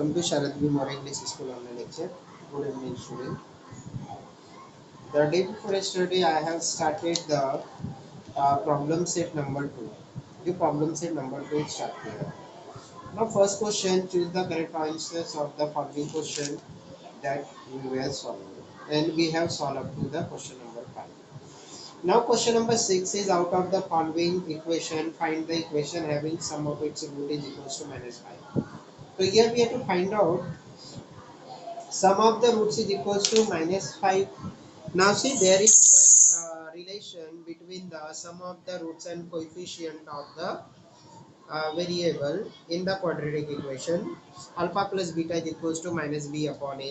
Welcome to Sharadvi More English School online lecture. Good evening, student. The day before yesterday, I have started the problem set number 2. The problem set number 2 is started. Now, first question: choose the correct answers of the following question that we were solving, and we have solved up to the question number 5. Now, question number 6 is out of the following equation, find the equation having sum of its root is equals to -5. So here we have to find out sum of the roots is equals to -5. Now see, there is one relation between the sum of the roots and coefficient of the variable in the quadratic equation. Alpha plus beta is equals to minus b upon a,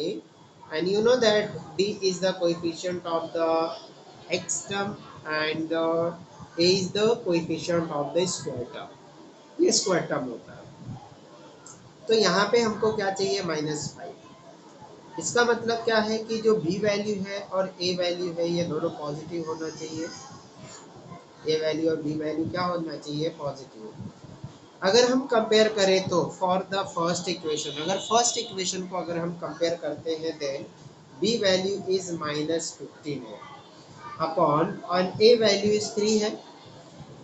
and you know that b is the coefficient of the x term and the a is the coefficient of the square term. ये square term होता है, तो यहाँ पे हमको क्या चाहिए? -5। इसका मतलब क्या है कि जो b वैल्यू है और a वैल्यू है ये दोनों पॉजिटिव होना चाहिए। a वैल्यू और b वैल्यू क्या होना चाहिए? पॉजिटिव। अगर हम कंपेयर करें तो फॉर द फर्स्ट इक्वेशन, अगर फर्स्ट इक्वेशन को अगर हम कंपेयर करते हैं देन b वैल्यू इज -15 है अपॉन और a वैल्यू इज 3 है।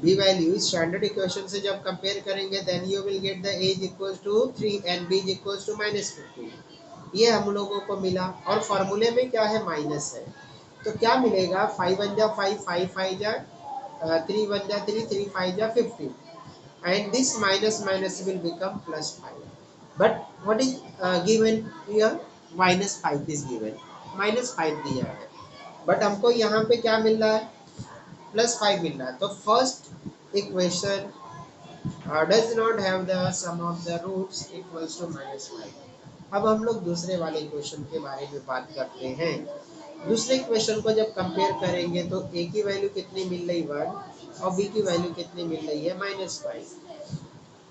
b वैल्यू स्टैंडर्ड इक्वेशन से जब कंपेयर करेंगे then you will get the a is equals to 3 and b is equals to -15। ये हम लोगों को मिला और फॉर्मूले में क्या है? माइनस है। तो क्या मिलेगा? 5 1 जा 5, 5 5 जा 3 1 जा 3, 3 5 जा 15 and this minus minus will become +5. But what is given here? -5 is given, -5 दिया है, बट हमको यहाँ पे क्या मिल रहा है? +5 मिल रहा है। तो first equation does not have the sum of the roots equals to -5। अब हम लोग दूसरे वाले इक्वेशन के बारे में बात करते हैं। दूसरे इक्वेशन को जब कंपेयर करेंगे तो a की वैल्यू कितनी मिल रही? 1 और b की वैल्यू कितनी मिल रही है? -5।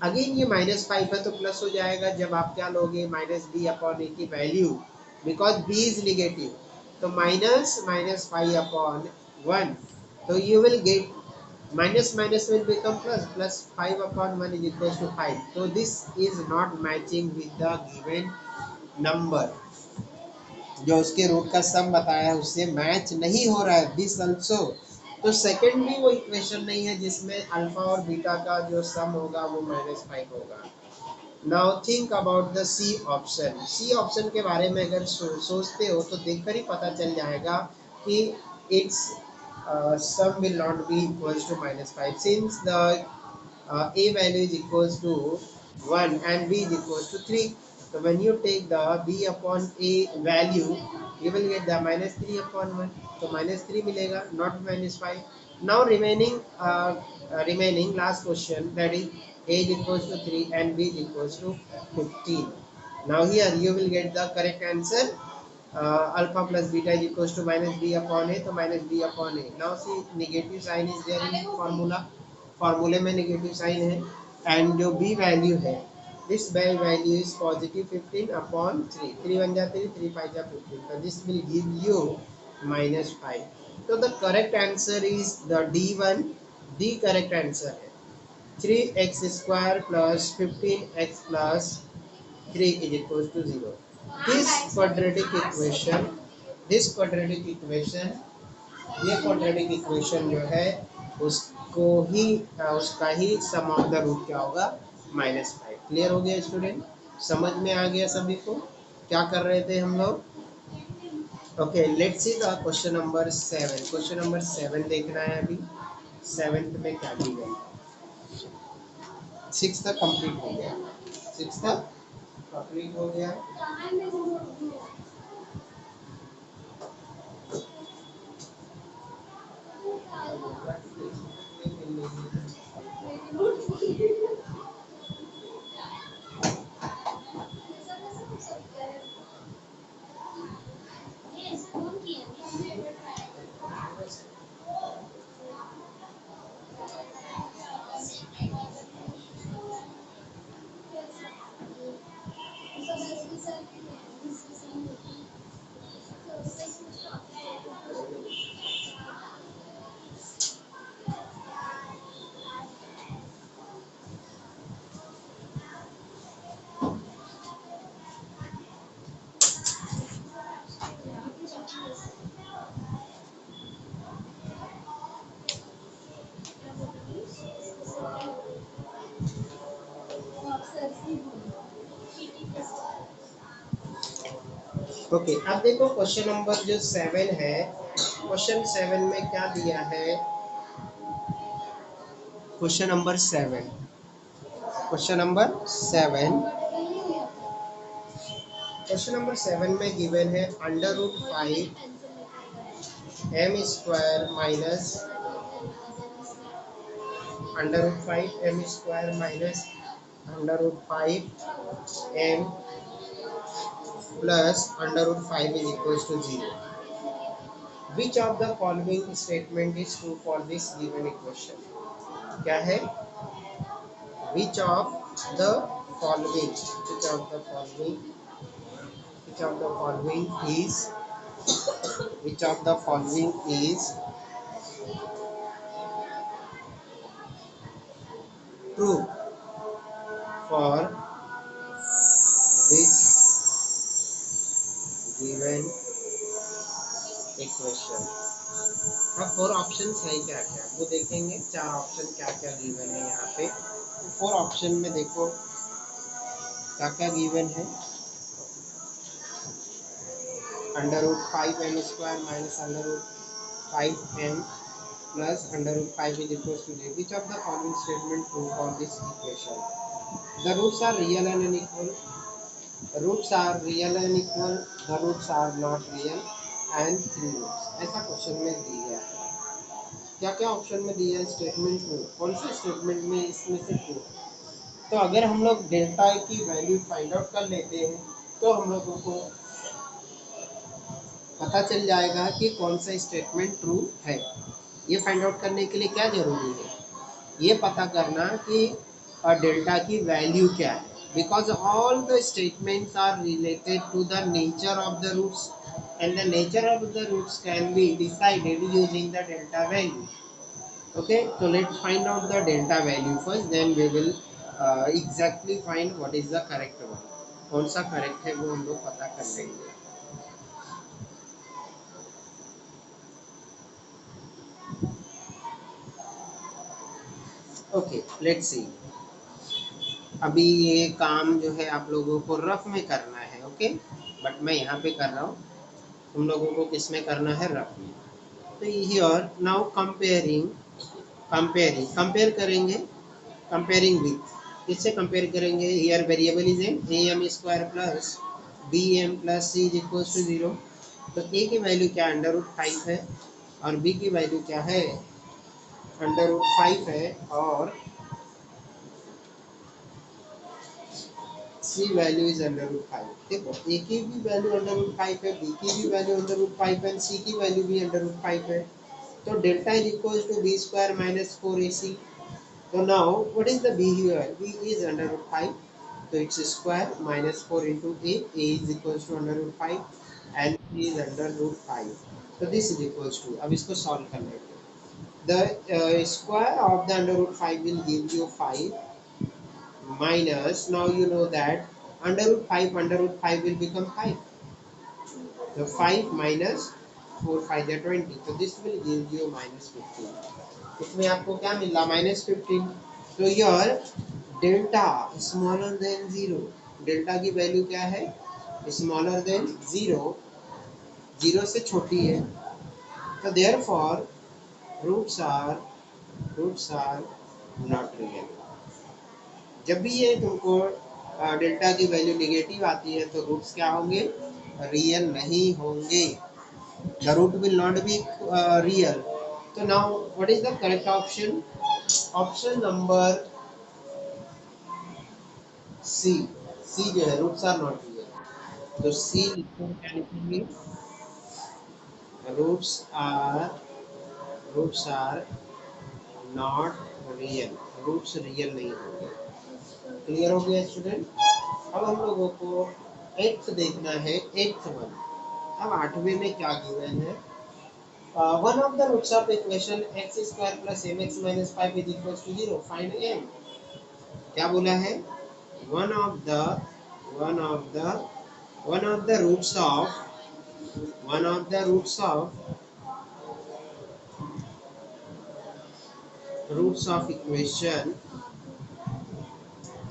अगेन ये -5 है तो प्लस हो जाएगा जब आप क्या लोगे? -b अपॉन a की value, because b is negative, तो -5 अपॉन 1, तो you will gate minus minus will become plus, plus 5 upon 1 is equals to 5. So this is not matching with the given number, जो उसके root का सम बताया है उससे match नहीं हो रहा है। दिस ऑल्सो, तो सेकंड भी वो इक्वेशन नहीं है जिसमें अल्फा और बीटा का जो सम होगा वो -5 होगा। Now think about the C option. C option के बारे में अगर सोचते हो तो देखकर ही पता चल जाएगा कि it's sum will not be equals to -5 since the a value is equals to 1 and b is equals to 3. So when you take the b upon a value you will get the -3 upon 1, so -3 मिलेगा, not -5. Now remaining last question, that is a is equals to 3 and b is equals to 15. Now here you will get the correct answer. Alpha plus beta is equals to -b upon a, तो -b upon a. Now see negative sign is there in formula, फॉर्मूले में negative sign है and जो b value है this value is positive 15 upon 3, 3 1 जा 3, 3 5 जा 15, so this will give you -5. so the correct answer is the D1। D correct answer है 3x square plus 15x plus 3 is equals to 0। this quadratic equation, this quadratic equation, ये quadratic equation जो है उसको ही उसका ही सम of the root क्या होगा? -5। Clear हो गया स्टूडेंट? समझ में आ गया सभी को क्या कर रहे थे हम लोग? Okay, let's see the question number 7। Question number 7 देखना है अभी। 7th में क्या दी गई? 6 तक कंप्लीट हो गया, 6 तक कंप्लीट हो गया। ओके, अब देखो क्वेश्चन नंबर जो 7 है, क्वेश्चन 7 में क्या दिया है? Question number 7, question number 7, question number 7 में गिवन है under root 5 m square minus under root 5 m square minus under root 5 m plus under root 5 is equals to 0. Which of the following statement is true for this given equation? क्या है? Which of the following? Which of the following? Which of the following is? Which of the following is true for this given equation? अब 4 options है क्या क्या वो देखेंगे. 4 option क्या क्या गिवन है यहाँ पे. 4 ऑप्शन में देखो क्या क्या गिवन है. Under root 5 m square minus under root 5 m plus under root 5 is equals to 0. Which of the following statement true for this equation? The roots are real and unequal. The roots are real and equal. The roots are not real and 3 roots. ऐसा question में दिया है. क्या क्या option में दिया है statement true? कौन से स्टेटमेंट में इसमें से ट्रू? तो अगर हम लोग डेल्टा की वैल्यू फाइंड आउट कर लेते हैं तो हम लोगों को पता चल जाएगा कि कौन सा स्टेटमेंट ट्रू है. ये फाइंड आउट करने के लिए क्या जरूरी है? ये पता करना कि डेल्टा की वैल्यू क्या है. Because all the statements are related to the nature of the roots and the nature of the roots can be decided using the delta value. Okay, so let's find out the delta value first, then we will exactly find what is the correct one. कौन सा correct है वो हम लोग पता कर लेंगे. Okay, let's see. अभी ये काम जो है आप लोगों को रफ में करना है. ओके, बट मैं यहाँ पे कर रहा हूँ. तुम लोगों को किस में करना है? रफ में. तो हियर नाउ कंपेयरिंग, कंपेयर करेंगे. कंपेयरिंग विथ, किससे कंपेयर करेंगे? Here variable is m, a m square plus b m plus c is equals to 0. तो ए की वैल्यू क्या? अंडर रूट 5 है और बी की वैल्यू क्या है? अंडर रूट 5 है और सी वैल्यू इज अंडर रूट 5. देखो ए की भी वैल्यू अंडर रूट 5 है, बी की भी वैल्यू अंडर रूट 5 है, सी की वैल्यू भी अंडर रूट 5 है. तो delta is equals to b square minus 4ac. तो now what is the b here? B is under root 5. तो it's square minus 4 into a is equals to under root 5 and b is under root 5. So this is equals to, अब इसको solve कर लेंगे. The square of the under root 5 will give you 5 minus, now you know that under root 5 will become 5. So 5 minus 4 5 are 20. So this will give you minus 15. इसमें आपको क्या मिला? minus 15. तो your delta smaller than 0. Delta की value क्या है? Smaller than 0, 0 से छोटी है. तो therefore roots are not real. जब भी ये तुमको डेल्टा की वैल्यू नेगेटिव आती है तो रूट्स क्या होंगे? रियल नहीं होंगे. The root will not be real. तो now what is the correct option? Option number C. C जो है, रूट्स आर नॉट रियल. तो सी क्या लिखेंगे? Roots are not real. Roots real नहीं होंगे. क्लियर हो गया स्टूडेंट? अब हम लोगों को एट्थ देखना है. Eighth one. अब आठवें में क्या गिवन है? One of the roots of equation x square plus m x minus 5 is equal to 0. Find m. क्या बोला है? One of the one of the one of the roots of one of the roots of equation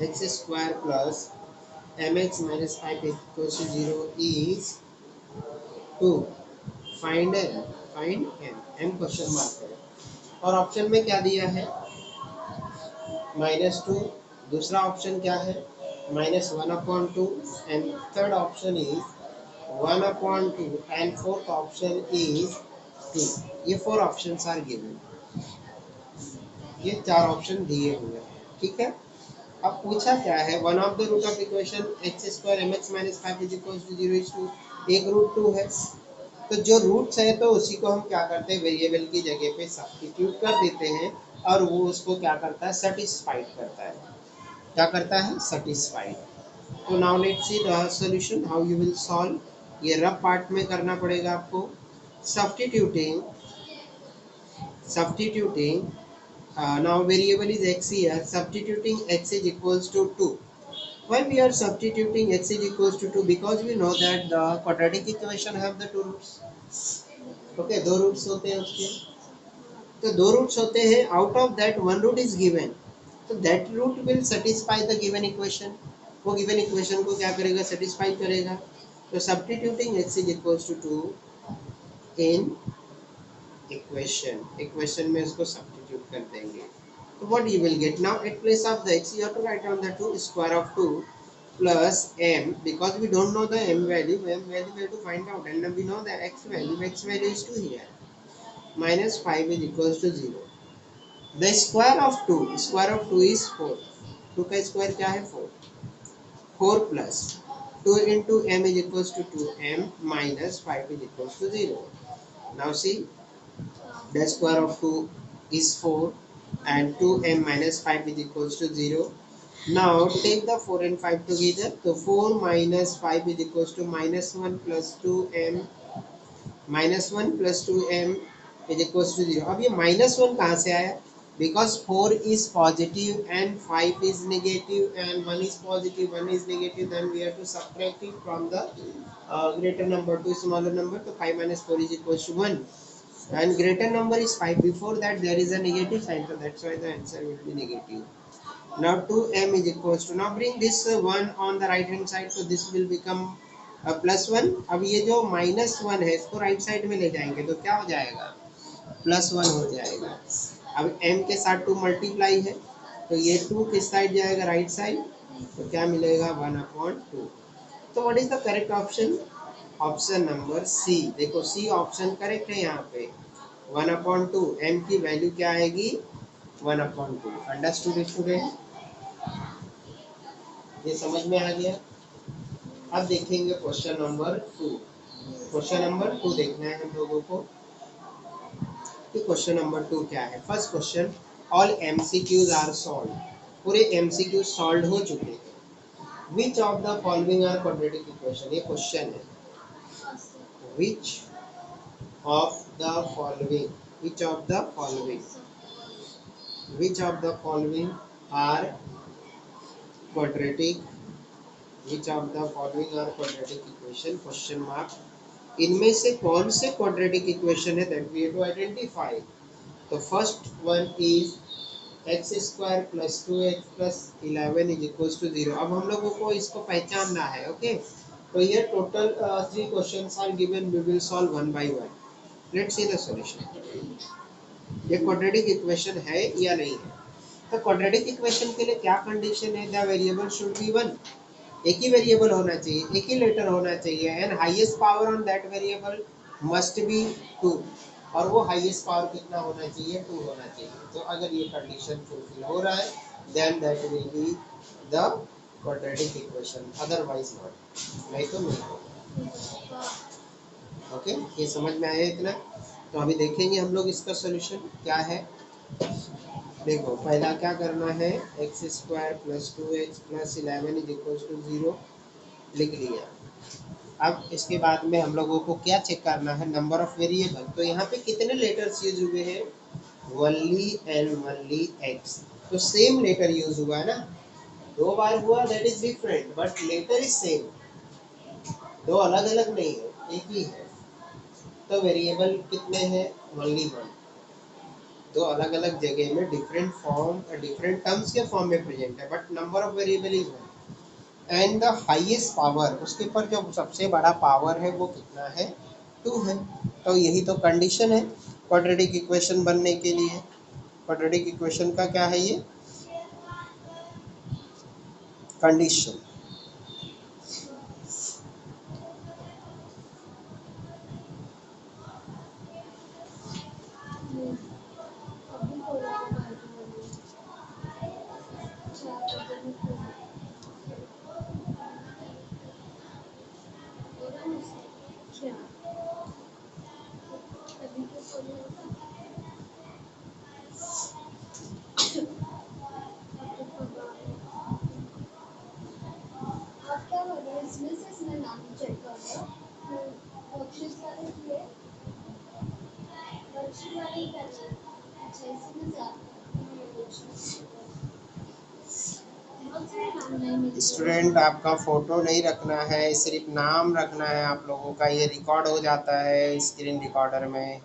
x square plus mx minus 5 equals to 0 is two, find m, find m, m question mark है। और option में क्या दिया है, -2। दूसरा option क्या है, -1/2। And third option is 1/2 and fourth option is 2। ये 4 ऑप्शंस आर गिवन, ये 4 ऑप्शन दिए हुए हैं, ठीक है। अब पूछा क्या है, one of the root of equation x² mx - 5 = 0 is two, एक रूट 2 है, तो जो रूट्स है तो उसी को हम क्या करते हैं, वेरिएबल की जगह पे सब्स्टिट्यूट कर देते हैं और वो उसको क्या करता है, सेटिस्फाइड करता है। क्या करता है, सेटिस्फाइड। तो now let's see the solution, how you will solve. ये रफ पार्ट में करना पड़ेगा आपको। Substituting, substituting now variable is x here, substituting x is equals to 2. Why we are substituting x is equals to 2? Because we know that the quadratic equation have the two roots. Okay, दो roots होते हैं उसके, तो दो roots होते हैं, out of that one root is given, तो that root will satisfy the given equation. वो गिवन इक्वेशन को क्या करेगा, सेटिस्फाई करेगा। तो substituting x is equals to 2 in equation, equation में इसको सब्स्टिट्यूट कर देंगे। So what you will get now, at place of the x you have to write down the 2 square of 2 plus m, because we don't know the m value we have to find out, and we know the x value is 2 here, minus 5 is equals to 0। the square of 2, square of 2 is 4, 2 का square क्या है 4, 4 plus 2 into m is equals to 2m minus 5 is equals to 0। now see, the square of 2 is 4 and 2m minus 5 is equals to 0। Now take the 4 and 5 together, so 4 minus 5 is equals to -1 plus 2m, -1 plus 2m is equals to 0। अब ये -1 कहाँ से आया, because 4 is positive and 5 is negative and 1 is positive 1 is negative, then we have to subtract it from the greater number to smaller number, so 5 minus 4 is equals to 1 and greater number is 5, before that there is a negative sign, so that's why the answer will be negative। now 2m is equals to, now bring this 1 on the right hand side, so this will become +1। अब ये जो -1 है इसको right side में ले जाएंगे तो क्या हो जाएगा, +1 हो जाएगा। अब m के साथ 2 मल्टीप्लाई है, तो ये 2 किस साइड जाएगा, राइट साइड, तो क्या मिलेगा 1/2। तो what is the correct option, option number c. देखो सी ऑप्शन करेक्ट है यहाँ पे, 1/2, m की वैल्यू क्या आएगी 1/2। अंडरस्टूड स्टूडेंट, ये समझ में आ गया। अब देखेंगे क्वेश्चन नंबर 2। क्वेश्चन नंबर 2 देखना है हम लोगों को कि क्वेश्चन नंबर 2 क्या है। First question, all MCQs are solve, पूरे एमसीक्यू सॉल्व हो चुके हैं। Which of the following are quadratic equation, ये क्वेश्चन है। Which of the following, which of the following, which of the following are quadratic, which of the following are quadratic equation, question mark। इनमें से कौन से quadratic equation है, that we have to identify। तो first one is x² plus 2x plus 11 is equals to 0। अब हम लोगों को इसको पहचानना है, ओके। तो ये total 3 questions are given, we will solve one by one। let's see the solution। ये quadratic equation है या नहीं है। तो क्वाड्रेटिक इक्वेशन के लिए क्या कंडीशन है, द वेरिएबल शुड बी 1, एक ही वेरिएबल होना चाहिए, एक ही लेटर होना चाहिए, and highest power on that variable must be 2, और वो हाईएस्ट पावर कितना होना चाहिए 2 होना चाहिए। तो अगर ये कंडीशन फुलफिल हो रहा है then that will be the quadratic equation, otherwise not, नहीं तो नहीं होगा। ओके, ये समझ में आया इतना। तो अभी देखेंगे हम लोग इसका सोल्यूशन क्या है। देखो पहला क्या करना है, x² plus 2x plus 11 is equals to 0 लिख लिया। अब इसके बाद में हम लोगों को क्या चेक करना है, नंबर ऑफ वेरिएबल। तो यहाँ पे कितने लेटर्स यूज हुए हैं, ओनली एंड ओनली x, तो सेम लेटर यूज हुआ है ना, 2 बार हुआ that is different, but later is same, दो अलग अलग नहीं है, एक ही है। तो वेरिएबल कितने हैं, ओनली 1, दो अलग अलग जगह में डिफरेंट फॉर्म, डिफरेंट टर्म्स के फॉर्म में प्रेजेंट है, but number of variable is 1। And the highest power, उसके ऊपर जो सबसे बड़ा पावर है वो कितना है 2 है। तो यही तो कंडीशन है क्वाड्रेटिक इक्वेशन बनने के लिए। क्वाड्रेटिक इक्वेशन का क्या है ये कंडीशन। स्टूडेंट आपका फोटो नहीं रखना है, सिर्फ नाम रखना है आप लोगों का। ये रिकॉर्ड हो जाता है स्क्रीन रिकॉर्डर में।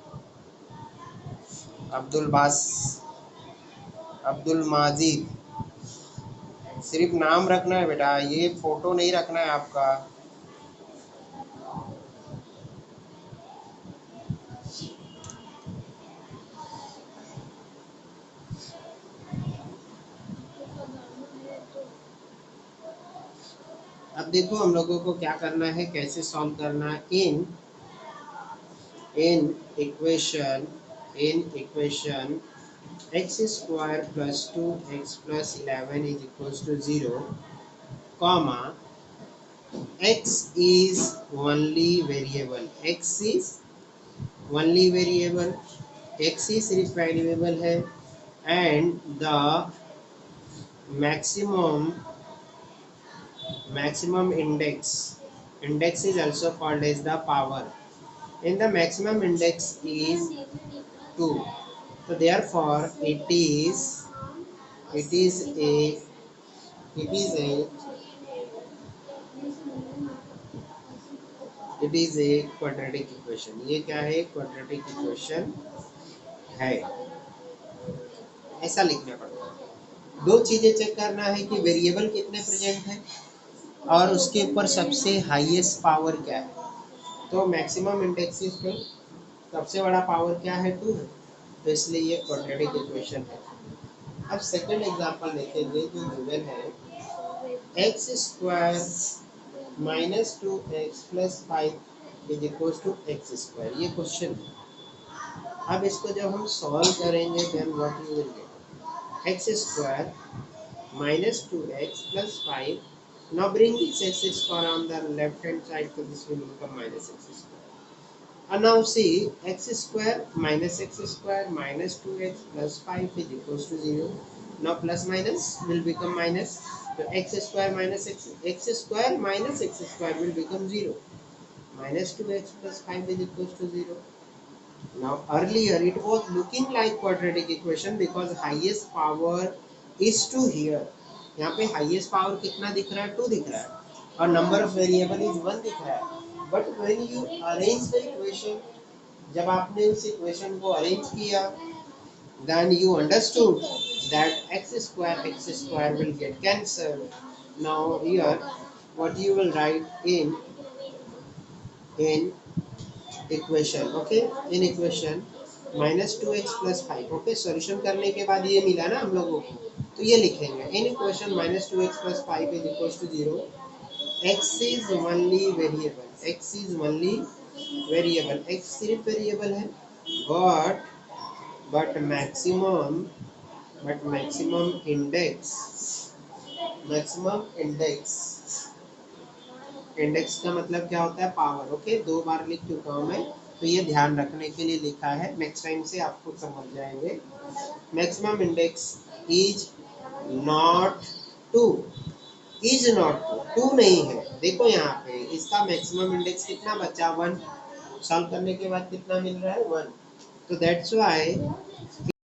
अब्दुल माजिद, सिर्फ नाम रखना है बेटा, ये फोटो नहीं रखना है आपका। अब देखो हम लोगों को क्या करना है, कैसे सॉल्व करना है। In equation x square plus 2x plus 11 is equals to 0, comma x is only variable, x is only variable, x ही सिर्फ वेरिएबल है, and the maximum index is also called as the power, and the maximum index is 2. So therefore it is a quadratic equation। ये क्या है, quadratic equation है, ऐसा लिखना पड़ता है। दो चीजें चेक करना है कि वेरिएबल कितने प्रेजेंट है और उसके ऊपर सबसे हाईएस्ट पावर क्या है। तो मैक्सिमम इंडेक्स पे सबसे बड़ा पावर क्या है, 2 है, तो इसलिए ये क्वाड्रेटिक इक्वेशन है। अब सेकंड एग्जांपल देखेंगे जो गिवन है, x square minus 2x plus 5 is equal to x square, ये क्वेश्चन है। अब इसको जब हम सॉल्व करेंगे then what you will get, x square minus 2x plus 5. Now bring this x square on the left hand side, so this will become minus x square. And now see, x square minus 2x plus 5 is equals to 0. Now plus minus will become minus. So x square minus x square minus x square will become 0. Minus 2x plus 5 is equals to 0. Now earlier it was looking like quadratic equation because highest power is 2 here. यहाँ पे highest power कितना दिख रहा है, 2 दिख रहा है, और number of variable is 1 दिख रहा है। But when you arrange the equation, जब आपने उस equation को arrange किया, then you understood that x square will get cancelled. Now here what you will write in equation, okay, in equation minus 2x plus 5, okay, solution करने के बाद ये मिला ना हम लोगों को, तो ये लिखेंगे in equation minus 2x plus 5 is equal to 0, x is only variable, x सिर्फ वेरिएबल है, बट मैक्सिमम इंडेक्स का मतलब क्या होता है, पावर, ओके, 2 बार लिख चुका हूँ मैं, तो ये ध्यान रखने के लिए लिखा है, नेक्स्ट टाइम से आपको समझ जाएंगे। Maximum index is not 2, two नहीं है। देखो यहाँ पे इसका मैक्सिमम इंडेक्स कितना बचा, 1, सॉल्व करने के बाद कितना मिल रहा है, 1, तो दैट्स व्हाई